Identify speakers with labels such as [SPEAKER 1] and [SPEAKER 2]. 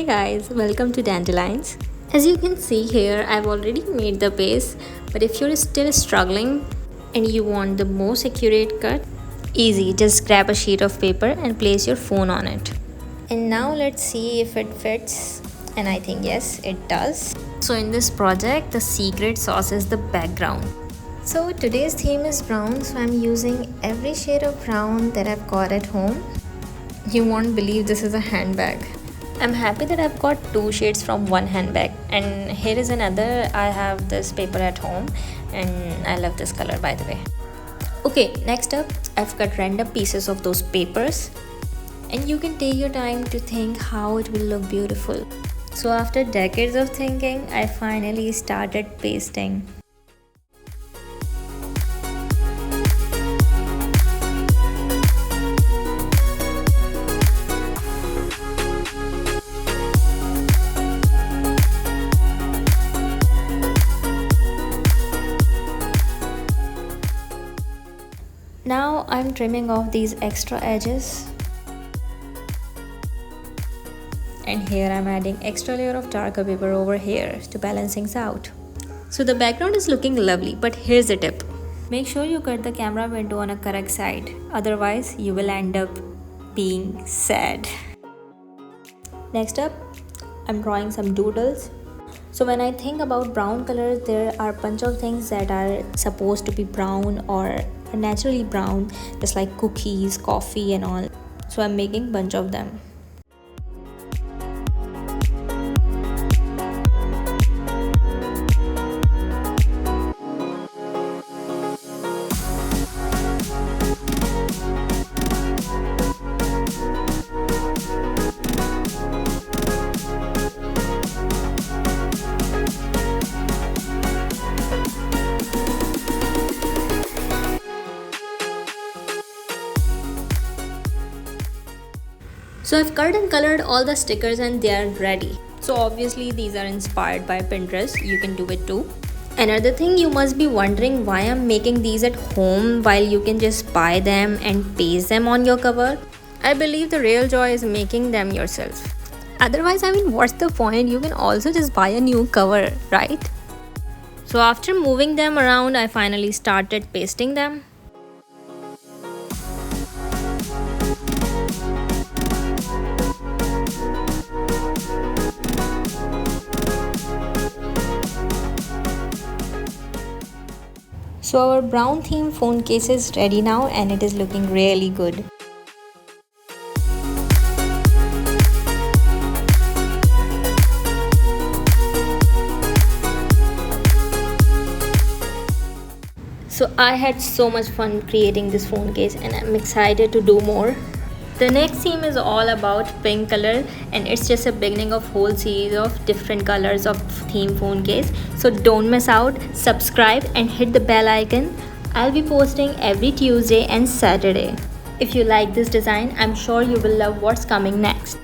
[SPEAKER 1] Hey guys, welcome to Dandelions. As you can see here, I've already made the base, but if you're still struggling and you want the most accurate cut, easy, just grab a sheet of paper and place your phone on it. And now let's see if it fits, and I think yes, it does. So in this project, the secret sauce is the background. So today's theme is brown, so I'm using every shade of brown that I've got at home. You won't believe this is a handbag. I'm happy that I've got two shades from one handbag, and here is another. I have this paper at home and I love this color, by the way. Okay, next up, I've cut random pieces of those papers, and you can take your time to think how it will look beautiful. So after decades of thinking, I finally started pasting. Now I'm trimming off these extra edges, and here I'm adding extra layer of darker paper over here to balance things out. So the background is looking lovely, but here's a tip. Make sure you cut the camera window on a correct side, otherwise you will end up being sad. Next up, I'm drawing some doodles. So when I think about brown colors, there are a bunch of things that are supposed to be brown or naturally brown, just like cookies, coffee and all. So I'm making a bunch of them. So I've cut and colored all the stickers and they are ready. So obviously these are inspired by Pinterest. You can do it too. Another thing, you must be wondering why I'm making these at home while you can just buy them and paste them on your cover. I believe the real joy is making them yourself. Otherwise, I mean, what's the point? You can also just buy a new cover, right? So after moving them around, I finally started pasting them. So our brown theme phone case is ready now, and it is looking really good. So I had so much fun creating this phone case, and I'm excited to do more. The next theme is all about pink color, and it's just a beginning of whole series of different colors of theme phone case. So don't miss out, subscribe and hit the bell icon. I'll be posting every Tuesday and Saturday. If you like this design, I'm sure you will love what's coming next.